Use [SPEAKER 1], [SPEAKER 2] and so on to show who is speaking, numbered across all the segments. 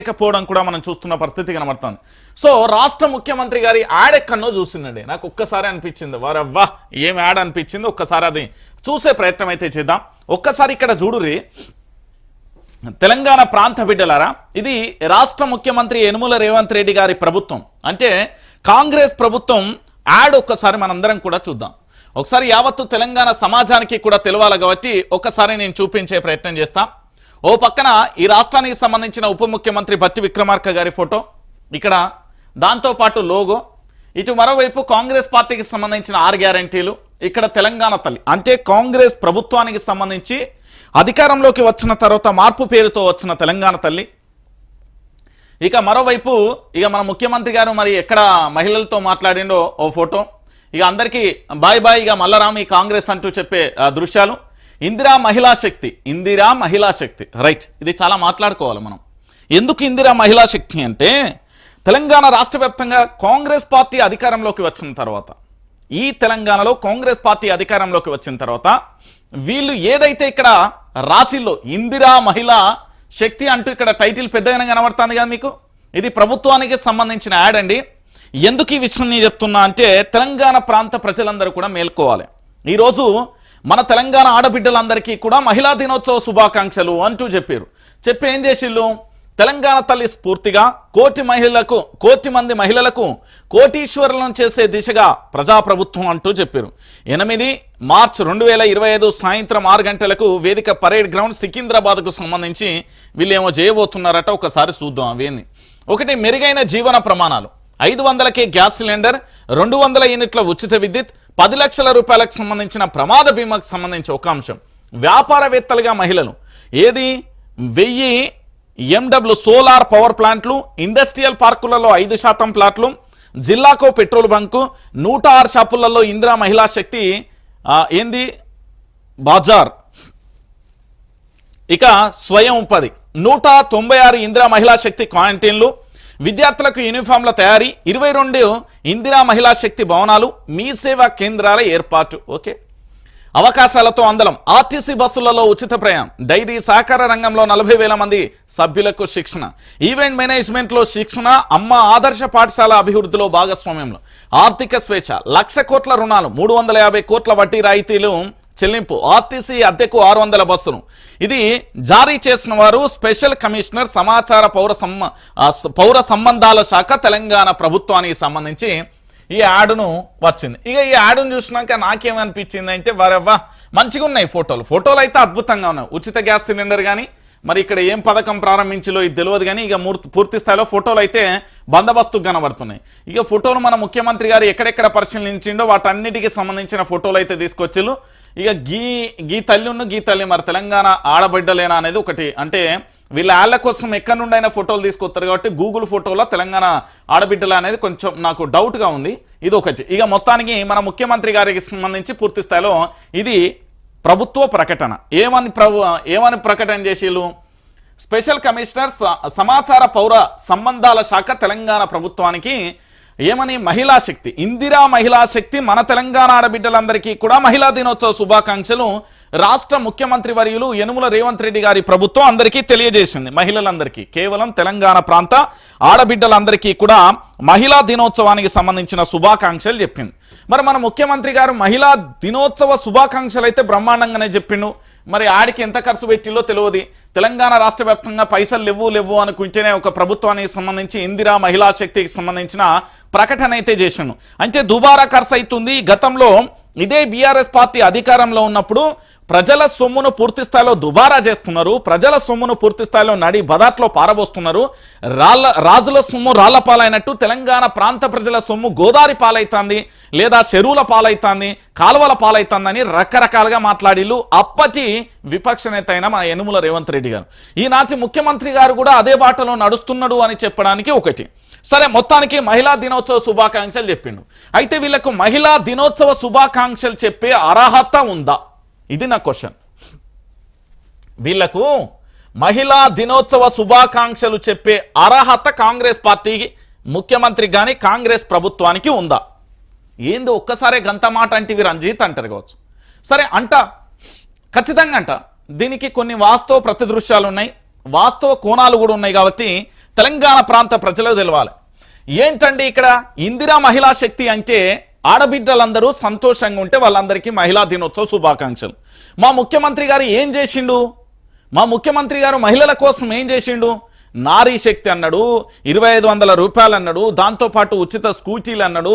[SPEAKER 1] లేకపోవడం కూడా మనం చూస్తున్న పరిస్థితి కనబడుతుంది. సో రాష్ట్ర ముఖ్యమంత్రి గారి యాడ్ ఎక్కడో చూసిందండి. నాకు ఒక్కసారి అనిపించింది, వారవ్వా ఏం యాడ్ అనిపించింది, ఒక్కసారి అది చూసే ప్రయత్నం అయితే చేద్దాం. ఒక్కసారి ఇక్కడ చూడుర్రి, తెలంగాణ ప్రాంత బిడ్డలారా, ఇది రాష్ట్ర ముఖ్యమంత్రి యనుమల రేవంత్ రెడ్డి గారి ప్రభుత్వం, అంటే కాంగ్రెస్ ప్రభుత్వం యాడ్ ఒక్కసారి మనందరం కూడా చూద్దాం. ఒకసారి యావత్తు తెలంగాణ సమాజానికి కూడా తెలవాలి కాబట్టి ఒక్కసారి నేను చూపించే ప్రయత్నం చేస్తా. ఓ పక్కన ఈ రాష్ట్రానికి సంబంధించిన ఉప ముఖ్యమంత్రి బట్టి విక్రమార్క గారి ఫోటో, ఇక్కడ దాంతోపాటు లోగో, ఇటు మరోవైపు కాంగ్రెస్ పార్టీకి సంబంధించిన 6 గ్యారంటీలు, ఇక్కడ తెలంగాణ తల్లి అంటే కాంగ్రెస్ ప్రభుత్వానికి సంబంధించి అధికారంలోకి వచ్చిన తర్వాత మార్పు పేరుతో వచ్చిన తెలంగాణ తల్లి. ఇక మరోవైపు ఇక మన ముఖ్యమంత్రి గారు మరి ఎక్కడ మహిళలతో మాట్లాడిండో ఓ ఫోటో, ఇక అందరికీ బాయ్ బాయ్ ఇక మల్లరామ్ ఈ కాంగ్రెస్ అంటూ చెప్పే దృశ్యాలు. ఇందిరా మహిళా శక్తి, ఇందిరా మహిళా శక్తి, రైట్, ఇది చాలా మాట్లాడుకోవాలి మనం. ఎందుకు ఇందిరా మహిళా శక్తి అంటే తెలంగాణ రాష్ట్ర వ్యాప్తంగా కాంగ్రెస్ పార్టీ అధికారంలోకి వచ్చిన తర్వాత, ఈ తెలంగాణలో కాంగ్రెస్ పార్టీ అధికారంలోకి వచ్చిన తర్వాత వీళ్ళు ఏదైతే ఇక్కడ రాశిలో ఇందిరా మహిళా శక్తి అంటూ ఇక్కడ టైటిల్ పెద్దగానే కనబడుతుంది కదా మీకు, ఇది ప్రభుత్వానికి సంబంధించిన యాడ్ అండి. ఎందుకు ఈ విషయం నేను చెప్తున్నా అంటే తెలంగాణ ప్రాంత ప్రజలందరూ కూడా మేల్కోవాలి. ఈరోజు మన తెలంగాణ ఆడబిడ్డలందరికీ కూడా మహిళా దినోత్సవ శుభాకాంక్షలు అంటూ చెప్పి ఏం చేసిళ్ళు, తెలంగాణ తల్లి స్ఫూర్తిగా కోటి మంది మహిళలకు కోటీశ్వరులను చేసే దిశగా ప్రజాప్రభుత్వం అంటూ చెప్పారు. 8 మార్చి 2025 సాయంత్రం 6 గంటలకు వేదిక పరేడ్ గ్రౌండ్ సికింద్రాబాద్కు సంబంధించి వీళ్ళు ఏమో చేయబోతున్నారట. ఒకసారి చూద్దాం అవేంది. ఒకటి, మెరుగైన జీవన ప్రమాణాలు, 500కే గ్యాస్ సిలిండర్, 200 యూనిట్ల ఉచిత విద్యుత్, 10 లక్షల రూపాయలకు సంబంధించిన ప్రమాద బీమాకు సంబంధించి ఒక అంశం. వ్యాపారవేత్తలుగా మహిళలు, ఏది 1000 MW సోలార్ పవర్ ప్లాంట్లు, ఇండస్ట్రియల్ పార్కులలో 5% ప్లాట్లు, జిల్లాకో పెట్రోల్ బంకు, 106 షాపులలో ఇందిరా మహిళా శక్తి ఏంది బాజార్. ఇక స్వయం ఉపాధి, 196 ఇందిరా మహిళా శక్తి క్యాంటీన్లు, విద్యార్థులకు యూనిఫామ్ల తయారీ, 22 ఇందిరా మహిళా శక్తి భవనాలు, మీ సేవా కేంద్రాల ఏర్పాటు. ఓకే, అవకాశాలతో అందలం, ఆర్టీసీ బస్సులలో ఉచిత ప్రయాణం, డైరీ సహకార రంగంలో 40,000 మంది సభ్యులకు శిక్షణ, ఈవెంట్ మేనేజ్మెంట్లో శిక్షణ, అమ్మ ఆదర్శ పాఠశాల అభివృద్ధిలో భాగస్వామ్యంలో, ఆర్థిక స్వేచ్ఛ, 1,00,000 కోట్ల రుణాలు, 350 కోట్ల వడ్డీ రాయితీలు చెల్లింపు, ఆర్టీసీ అద్దెకు 600 బస్సులు. ఇది జారీ చేసిన వారు స్పెషల్ కమిషనర్ సమాచార పౌర సంబంధాల శాఖ తెలంగాణ ప్రభుత్వానికి సంబంధించి ఈ యాడ్ను వచ్చింది. ఇక ఈ యాడ్ను చూసినాక నాకేమనిపించింది అంటే వరవ్వా మంచిగా ఉన్నాయి ఫోటోలు అయితే అద్భుతంగా ఉన్నాయి. ఉచిత గ్యాస్ సిలిండర్ కానీ మరి ఇక్కడ ఏం పథకం ప్రారంభించలో ఇది తెలియదు కానీ ఇక పూర్తి స్థాయిలో ఫోటోలు అయితే బందోబస్తుకు కనబడుతున్నాయి. ఇక ఫోటోలు మన ముఖ్యమంత్రి గారు ఎక్కడెక్కడ పరిశీలించిండో వాటన్నిటికీ సంబంధించిన ఫోటోలు అయితే తీసుకొచ్చిళ్ళు. ఇక గీ తల్లి మరి తెలంగాణ ఆడబిడ్డలేనా అనేది ఒకటి, అంటే వీళ్ళ ఆళ్ళ కోసం ఎక్కడి నుండి అయినా ఫోటోలు తీసుకొస్తారు కాబట్టి గూగుల్ ఫోటోలో తెలంగాణ ఆడబిడ్డలు అనేది కొంచెం నాకు డౌట్గా ఉంది. ఇది ఒకటి. ఇక మొత్తానికి మన ముఖ్యమంత్రి గారికి సంబంధించి పూర్తి స్థాయిలో ఇది ప్రభుత్వ ప్రకటన. ఏమని ప్రకటన చేసిళ్ళు, స్పెషల్ కమిషనర్ సమాచార పౌర సంబంధాల శాఖ తెలంగాణ ప్రభుత్వానికి ఏమని, మహిళా శక్తి, ఇందిరా మహిళా శక్తి మన తెలంగాణ ఆడబిడ్డలందరికీ కూడా మహిళా దినోత్సవ శుభాకాంక్షలు రాష్ట్ర ముఖ్యమంత్రి వర్యులు యనుమల రేవంత్ రెడ్డి గారి ప్రభుత్వం అందరికీ తెలియజేసింది. మహిళలందరికీ, కేవలం తెలంగాణ ప్రాంత ఆడబిడ్డలందరికీ కూడా మహిళా దినోత్సవానికి సంబంధించిన శుభాకాంక్షలు చెప్పింది. మరి మన ముఖ్యమంత్రి గారు మహిళా దినోత్సవ శుభాకాంక్షలు అయితే బ్రహ్మాండంగానే చెప్పిండు. మరి ఆడికి ఎంత ఖర్చు పెట్టిల్లో తెలియదు. తెలంగాణ రాష్ట్ర వ్యాప్తంగా పైసలు లేవు అనుకుంటేనే ఒక ప్రభుత్వానికి సంబంధించి ఇందిరా మహిళా శక్తికి సంబంధించిన ప్రకటన అయితే చేశాను. అంటే దుబారా ఖర్చు అవుతుంది. గతంలో ఇదే బీఆర్ఎస్ పార్టీ అధికారంలో ఉన్నప్పుడు ప్రజల సొమ్మును పూర్తి స్థాయిలో దుబారా చేస్తున్నారు, ప్రజల సొమ్మును పూర్తి స్థాయిలో నడి బదాట్లో పారబోస్తున్నారు. రాజుల సొమ్ము రాళ్ల పాలైనట్టు తెలంగాణ ప్రాంత ప్రజల సొమ్ము గోదావరి పాలైతుంది, లేదా చెరువుల పాలైతుంది, కాలువల పాలైతుందని రకరకాలుగా మాట్లాడిళ్ళు అప్పటి విపక్ష నేత అయిన మన యనుమల రేవంత్ రెడ్డి గారు. ఈనాటి ముఖ్యమంత్రి గారు కూడా అదే బాటలో నడుస్తున్నాడు అని చెప్పడానికి ఒకటి. సరే, మొత్తానికి మహిళా దినోత్సవ శుభాకాంక్షలు చెప్పిండు. అయితే వీళ్ళకు మహిళా దినోత్సవ శుభాకాంక్షలు చెప్పే అర్హత ఉందా? ఇది నా క్వశ్చన్. వీళ్లకు మహిళా దినోత్సవ శుభాకాంక్షలు చెప్పే అర్హత కాంగ్రెస్ పార్టీకి, ముఖ్యమంత్రికి కానీ కాంగ్రెస్ ప్రభుత్వానికి ఉందా? ఏందో ఒక్కసారే గంత మాట అంటే వీరు రంజిత్ అంటారు కావచ్చు. సరే ఖచ్చితంగా దీనికి కొన్ని వాస్తవ ప్రతిదృశ్యాలు ఉన్నాయి, వాస్తవ కోణాలు కూడా ఉన్నాయి కాబట్టి తెలంగాణ ప్రాంత ప్రజలకు తెలవాలి. ఏంటండి ఇక్కడ ఇందిరా మహిళా శక్తి అంటే ఆడబిడ్డలందరూ సంతోషంగా ఉంటే వాళ్ళందరికీ మహిళా దినోత్సవ శుభాకాంక్షలు. మా ముఖ్యమంత్రి గారు ఏం చేసిండు? మా ముఖ్యమంత్రి గారు మహిళల కోసం ఏం చేసిండు? నారీ శక్తి అన్నాడు, 2500 రూపాయలు అన్నాడు, దాంతోపాటు ఉచిత స్కూటీలు అన్నాడు,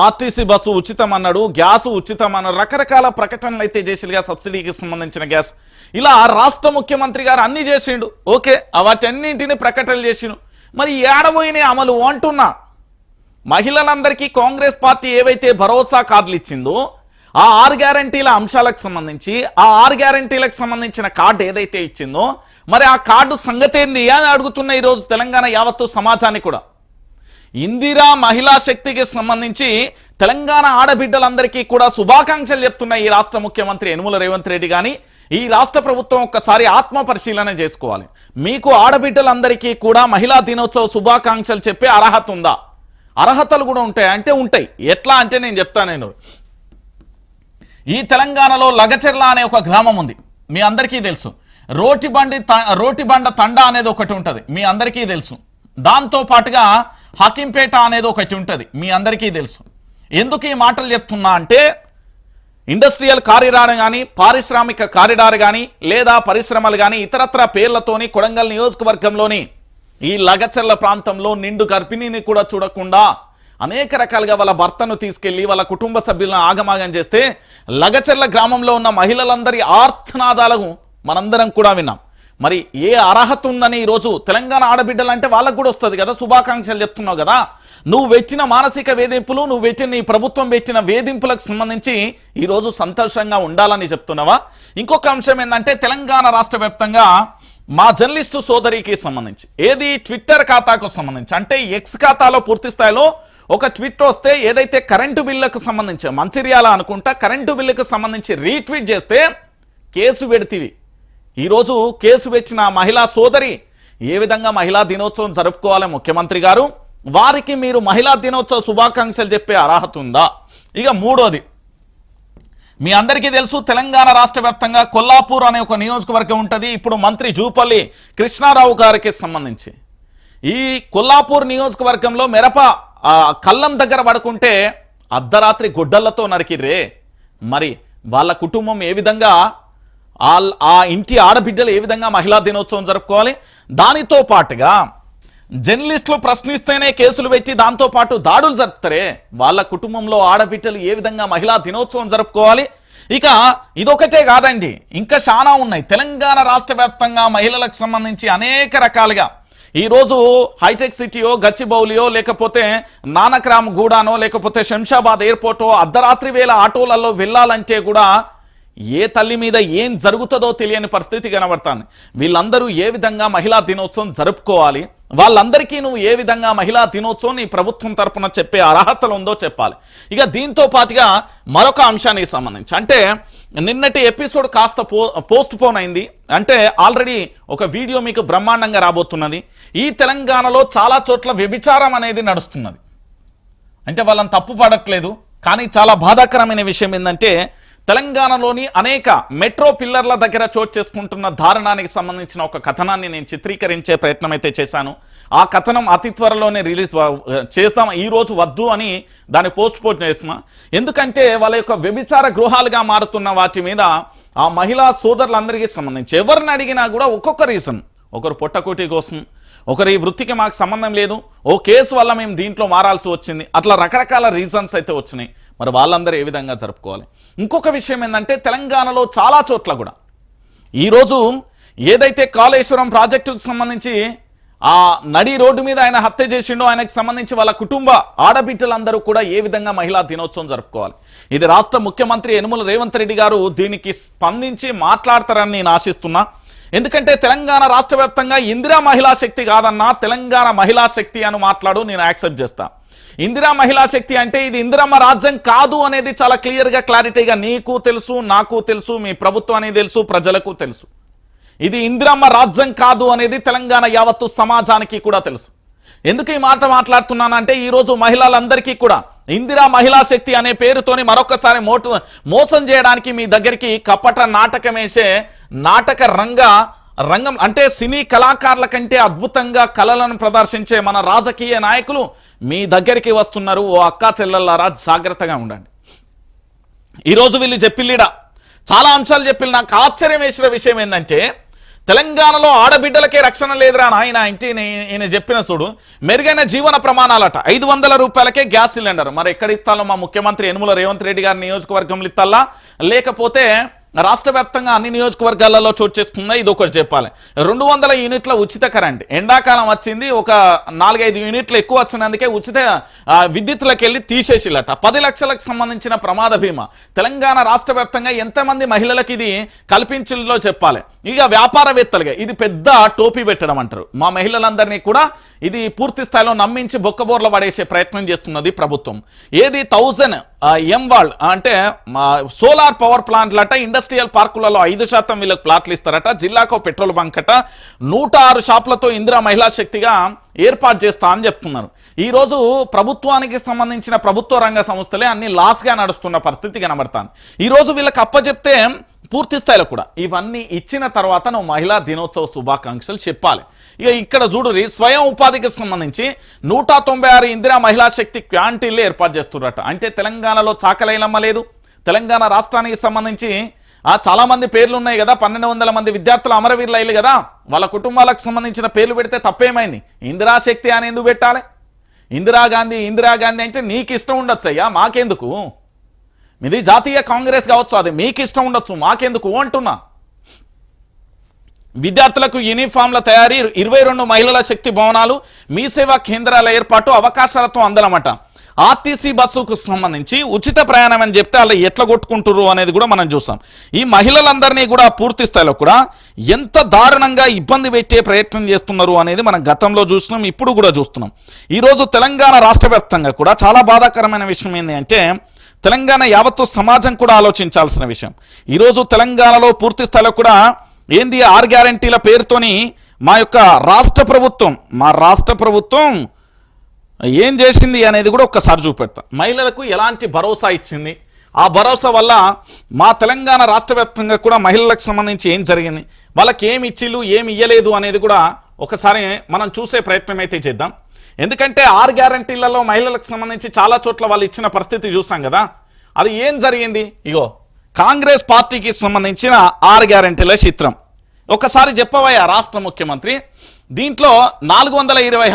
[SPEAKER 1] ఆర్టీసీ బస్సు ఉచితం అన్నాడు, గ్యాస్ ఉచితం అన్నాడు, రకరకాల ప్రకటనలు అయితే చేసిగా సబ్సిడీకి సంబంధించిన గ్యాస్. ఇలా రాష్ట్ర ముఖ్యమంత్రి గారు అన్ని చేసిండు. ఓకే, వాటన్నింటినీ ప్రకటనలు చేసిండు. మరి ఏడబోయినే అమలు అంటున్నా. మహిళలందరికీ కాంగ్రెస్ పార్టీ ఏవైతే భరోసా కార్డులు ఇచ్చిందో ఆ 6 గ్యారంటీల అంశాలకు సంబంధించి ఆ 6 గ్యారంటీలకు సంబంధించిన కార్డు ఏదైతే ఇచ్చిందో మరి ఆ కార్డు సంగతి ఏంది అని అడుగుతున్న ఈరోజు తెలంగాణ యావత్తు సమాజాన్ని కూడా. ఇందిరా మహిళా శక్తికి సంబంధించి తెలంగాణ ఆడబిడ్డలందరికీ కూడా శుభాకాంక్షలు చెప్తున్న ఈ రాష్ట్ర ముఖ్యమంత్రి యనుమల రేవంత్ రెడ్డి కానీ ఈ రాష్ట్ర ప్రభుత్వం ఒక్కసారి ఆత్మ పరిశీలన చేసుకోవాలి. మీకు ఆడబిడ్డలందరికీ కూడా మహిళా దినోత్సవ శుభాకాంక్షలు చెప్పే అర్హత ఉందా? అర్హతలు కూడా ఉంటాయి అంటే ఉంటాయి. ఎట్లా అంటే నేను చెప్తాను. ఈ తెలంగాణలో లగచెర్ల అనే ఒక గ్రామం ఉంది, మీ అందరికీ తెలుసు. రోటిబండ తండా అనేది ఒకటి ఉంటుంది, మీ అందరికీ తెలుసు. దాంతో పాటుగా హకీంపేట అనేది ఒకటి ఉంటుంది, మీ అందరికీ తెలుసు. ఎందుకు ఈ మాటలు చెప్తున్నా అంటే ఇండస్ట్రియల్ కారిడార్ కానీ పారిశ్రామిక కారిడార్ కానీ లేదా పరిశ్రమలు కానీ ఇతరత్ర పేర్లతోని కొడంగల్ నియోజకవర్గంలోని ఈ లగచెర్ల ప్రాంతంలో నిండు గర్భిణిని కూడా చూడకుండా అనేక రకాలుగా వాళ్ళ భర్తను తీసుకెళ్లి వాళ్ళ కుటుంబ సభ్యులను ఆగమాగం చేస్తే లగచెర్ల గ్రామంలో ఉన్న మహిళలందరి ఆర్తనాదాలకు మనందరం కూడా విన్నాం. మరి ఏ అర్హత ఉందని ఈరోజు తెలంగాణ ఆడబిడ్డలు అంటే వాళ్ళకు కూడా వస్తుంది కదా, శుభాకాంక్షలు చెప్తున్నావు కదా. నువ్వు వెచ్చిన మానసిక వేధింపులు, నువ్వు వెచ్చిన నీ ప్రభుత్వం వెచ్చిన వేధింపులకు సంబంధించి ఈరోజు సంతోషంగా ఉండాలని చెప్తున్నావా? ఇంకొక అంశం ఏంటంటే తెలంగాణ రాష్ట్ర వ్యాప్తంగా మా జర్నలిస్టు సోదరికి సంబంధించి ఏది ట్విట్టర్ ఖాతాకు సంబంధించి అంటే ఎక్స్ ఖాతాలో పూర్తి స్థాయిలో ఒక ట్వీట్ వస్తే ఏదైతే కరెంటు బిల్లుకు సంబంధించి మంచిర్యాల అనుకుంటా కరెంటు బిల్లుకు సంబంధించి రీట్వీట్ చేస్తే కేసు పెడితివి. ఈరోజు కేసు పెట్టిన మహిళా సోదరి ఏ విధంగా మహిళా దినోత్సవం జరుపుకోవాలి ముఖ్యమంత్రి గారు, వారికి మీరు మహిళా దినోత్సవ శుభాకాంక్షలు చెప్పే అర్హత ఉందా? ఇక మూడోది, మీ అందరికీ తెలుసు తెలంగాణ రాష్ట్ర వ్యాప్తంగా కొల్లాపూర్ అనే ఒక నియోజకవర్గం ఉంటుంది. ఇప్పుడు మంత్రి జూపల్లి కృష్ణారావు గారికి సంబంధించి ఈ కొల్లాపూర్ నియోజకవర్గంలో మిరప కళ్ళం దగ్గర పడుకుంటే అర్ధరాత్రి గొడ్డళ్లతో నరికిర్రే. మరి వాళ్ళ కుటుంబం ఏ విధంగా, ఆ ఇంటి ఆడబిడ్డలు ఏ విధంగా మహిళా దినోత్సవం జరుపుకోవాలి? దానితో పాటుగా జర్నలిస్టులు ప్రశ్నిస్తేనే కేసులు పెట్టి దాంతోపాటు దాడులు జరుపుతారే, వాళ్ళ కుటుంబంలో ఆడబిడ్డలు ఏ విధంగా మహిళా దినోత్సవం జరుపుకోవాలి? ఇక ఇదొకటే కాదండి, ఇంకా చాలా ఉన్నాయి. తెలంగాణ రాష్ట్ర వ్యాప్తంగా మహిళలకు సంబంధించి అనేక రకాలుగా ఈరోజు హైటెక్ సిటీయో గచ్చిబౌలియో లేకపోతే నానక్రామ్ గూడానో లేకపోతే శంషాబాద్ ఎయిర్పోర్టో అర్ధరాత్రి వేళ ఆటోలలో వెళ్ళాలంటే కూడా ఏ తల్లి మీద ఏం జరుగుతుందో తెలియని పరిస్థితి కనబడుతుంది. వీళ్ళందరూ ఏ విధంగా మహిళా దినోత్సవం జరుపుకోవాలి, వాళ్ళందరికీ నువ్వు ఏ విధంగా మహిళా దినోత్సవం నీ ప్రభుత్వం తరపున చెప్పే అర్హతలు ఉందో చెప్పాలి. ఇక దీంతో పాటుగా మరొక అంశానికి సంబంధించి అంటే నిన్నటి ఎపిసోడ్ కాస్త పోస్ట్ పోన్ అయింది. అంటే ఆల్రెడీ ఒక వీడియో మీకు బ్రహ్మాండంగా రాబోతున్నది. ఈ తెలంగాణలో చాలా చోట్ల వ్యభిచారం అనేది నడుస్తున్నది. అంటే వాళ్ళని తప్పు పడట్లేదు, కానీ చాలా బాధాకరమైన విషయం ఏంటంటే తెలంగాణలోని అనేక మెట్రో పిల్లర్ల దగ్గర చోటు చేసుకుంటున్న దారుణానికి సంబంధించిన ఒక కథనాన్ని నేను చిత్రీకరించే ప్రయత్నం అయితే చేశాను. ఆ కథనం అతి త్వరలోనే రిలీజ్ చేస్తాం. ఈరోజు వద్దు అని దాన్ని పోస్ట్ పోన్ చేస్తున్నా. ఎందుకంటే వాళ్ళ యొక్క వ్యభిచార గృహాలుగా మారుతున్న వాటి మీద ఆ మహిళా సోదరులందరికీ సంబంధించి ఎవరిని అడిగినా కూడా ఒక్కొక్క రీజన్, ఒకరు పొట్టకోటి కోసం, ఒకరు ఈ వృత్తికి మాకు సంబంధం లేదు, ఓ కేసు వల్ల మేము దీంట్లో మారాల్సి వచ్చింది, అట్లా రకరకాల రీజన్స్ అయితే వచ్చినాయి. మరి వాళ్ళందరూ ఏ విధంగా జరుపుకోవాలి? ఇంకొక విషయం ఏంటంటే తెలంగాణలో చాలా చోట్ల కూడా ఈరోజు ఏదైతే కాళేశ్వరం ప్రాజెక్టుకు సంబంధించి ఆ నడి రోడ్డు మీద ఆయన హత్య చేసిండో ఆయనకు సంబంధించి వాళ్ళ కుటుంబ ఆడబిడ్డలందరూ కూడా ఏ విధంగా మహిళా దినోత్సవం జరుపుకోవాలి? ఇది రాష్ట్ర ముఖ్యమంత్రి యనుమల రేవంత్ రెడ్డి గారు దీనికి స్పందించి మాట్లాడతారని నేను ఆశిస్తున్నా. ఎందుకంటే తెలంగాణ రాష్ట్ర వ్యాప్తంగా ఇందిరా మహిళా శక్తి కాదన్నా తెలంగాణ మహిళా శక్తి అని మాట్లాడు, నేను యాక్సెప్ట్ చేస్తా. ఇందిరా మహిళా శక్తి అంటే ఇది ఇందిరమ్మ రాజ్యం కాదు అనేది చాలా క్లియర్గా క్లారిటీగా నీకు తెలుసు, నాకు తెలుసు, మీ ప్రభుత్వానికి తెలుసు, ప్రజలకు తెలుసు. ఇది ఇందిరమ్మ రాజ్యం కాదు అనేది తెలంగాణ యావత్తు సమాజానికి కూడా తెలుసు. ఎందుకు ఈ మాట మాట్లాడుతున్నానంటే ఈరోజు మహిళలందరికీ కూడా ఇందిరా మహిళా శక్తి అనే పేరుతోని మరొకసారి మోసం చేయడానికి మీ దగ్గరికి కపట నాటకం వేసే నాటక రంగ రంగం అంటే సినీ కళాకారుల కంటే అద్భుతంగా కళలను ప్రదర్శించే మన రాజకీయ నాయకులు మీ దగ్గరికి వస్తున్నారు. ఓ అక్కా చెల్లెల్లారా జాగ్రత్తగా ఉండండి. ఈరోజు వీళ్ళు చెప్పిల్లిడా చాలా అంశాలు చెప్పిల్లి. నాకు ఆశ్చర్యం వేసిన విషయం ఏంటంటే తెలంగాణలో ఆడబిడ్డలకే రక్షణ లేదురా నాయన ఇంటి ఈయన చెప్పిన చూడు. మెరుగైన జీవన ప్రమాణాలట 500 రూపాయలకే గ్యాస్ సిలిండర్. మరి ఎక్కడ ఇస్తాలో మా ముఖ్యమంత్రి యనుమల రేవంత్ రెడ్డి గారి నియోజకవర్గంలో ఇస్తాలా లేకపోతే రాష్ట్ర వ్యాప్తంగా అన్ని నియోజకవర్గాలలో చోటు చేసుకుందా ఇది ఒకటి చెప్పాలి. 200 యూనిట్ల ఉచిత కరెంట్ ఎండాకాలం వచ్చింది. ఒక 4-5 యూనిట్లు ఎక్కువ వచ్చినందుకే ఉచిత విద్యుత్తులకు వెళ్ళి తీసేసిలట. 10 లక్షలకు సంబంధించిన ప్రమాద బీమా తెలంగాణ రాష్ట్ర వ్యాప్తంగా ఎంతమంది మహిళలకు ఇది కల్పించిందో చెప్పాలి. ఇక వ్యాపారవేత్తలుగా ఇది పెద్ద టోపీ పెట్టడం అంటారు. మా మహిళలందరినీ కూడా ఇది పూర్తి స్థాయిలో నమ్మించి బొక్కబోర్ల పడేసే ప్రయత్నం చేస్తున్నది ప్రభుత్వం. ఏది 1000 ఎంవాల్డ్ అంటే సోలార్ పవర్ ప్లాంట్లట ఇండస్ట్రియల్ పార్కులలో 5% వీళ్ళకి ప్లాట్లు ఇస్తారట. జిల్లాకు పెట్రోల్ బంక్ అట 106 షాపులతో ఇందిరా మహిళా శక్తిగా ఏర్పాటు చేస్తా అని చెప్తున్నారు. ఈరోజు ప్రభుత్వానికి సంబంధించిన ప్రభుత్వ రంగ సంస్థలే అన్ని లాస్గా నడుస్తున్న పరిస్థితి కనబడతాను. ఈరోజు వీళ్ళకి అప్పచెప్తే పూర్తి స్థాయిలో కూడా ఇవన్నీ ఇచ్చిన తర్వాత నువ్వు మహిళా దినోత్సవ శుభాకాంక్షలు చెప్పాలి. ఇక ఇక్కడ చూడురి స్వయం ఉపాధికి సంబంధించి 196 ఇందిరా మహిళా శక్తి క్యాంటీన్లు ఏర్పాటు చేస్తున్నట్ట. అంటే తెలంగాణలో చాకలైలమ్మ లేదు. తెలంగాణ రాష్ట్రానికి సంబంధించి చాలా మంది పేర్లు ఉన్నాయి కదా. 1200 మంది విద్యార్థులు అమరవీరులు అయ్యారు కదా. వాళ్ళ కుటుంబాలకు సంబంధించిన పేర్లు పెడితే తప్పేమైంది? ఇందిరా శక్తి అని ఎందుకు పెట్టాలి? ఇందిరాగాంధీ అంటే నీకు ఇష్టం ఉండొచ్చు అయ్యా, మాకెందుకు? మీది జాతీయ కాంగ్రెస్ కావచ్చు, అది మీకు ఇష్టం ఉండొచ్చు, మాకెందుకు అంటున్నా. విద్యార్థులకు యూనిఫామ్ల తయారీ 22 మహిళల శక్తి భవనాలు మీ సేవా కేంద్రాల ఏర్పాటు అవకాశాలతో అందలమట. ఆర్టీసీ బస్సుకు సంబంధించి ఉచిత ప్రయాణం అని చెప్తే అలా ఎట్లా కొట్టుకుంటుర్రు అనేది కూడా మనం చూసాం. ఈ మహిళలందరినీ కూడా పూర్తి స్థాయిలో కూడా ఎంత దారుణంగా ఇబ్బంది పెట్టే ప్రయత్నం చేస్తున్నారు అనేది మనం గతంలో చూసినాం, ఇప్పుడు కూడా చూస్తున్నాం. ఈరోజు తెలంగాణ రాష్ట్ర వ్యాప్తంగా కూడా చాలా బాధాకరమైన విషయం ఏంటి అంటే తెలంగాణ యావత్తు సమాజం కూడా ఆలోచించాల్సిన విషయం. ఈరోజు తెలంగాణలో పూర్తి స్థాయిలో కూడా ఏంది 6 గ్యారంటీల పేరుతోని మా రాష్ట్ర ప్రభుత్వం ఏం చేసింది అనేది కూడా ఒక్కసారి చూపెడతా. మహిళలకు ఎలాంటి భరోసా ఇచ్చింది, ఆ భరోసా వల్ల మా తెలంగాణ రాష్ట్ర వ్యాప్తంగా కూడా మహిళలకు సంబంధించి ఏం జరిగింది, వాళ్ళకి ఏమి ఇచ్చిళ్ళు ఏమి ఇయ్యలేదు అనేది కూడా ఒకసారి మనం చూసే ప్రయత్నం అయితే చేద్దాం. ఎందుకంటే 6 గ్యారంటీలలో మహిళలకు సంబంధించి చాలా చోట్ల వాళ్ళు ఇచ్చిన పరిస్థితి చూసాం కదా. అది ఏం జరిగింది? ఇగో కాంగ్రెస్ పార్టీకి సంబంధించిన 6 గ్యారంటీల చిత్రం ఒకసారి చెప్పవయ్యా రాష్ట్ర ముఖ్యమంత్రి. దీంట్లో 420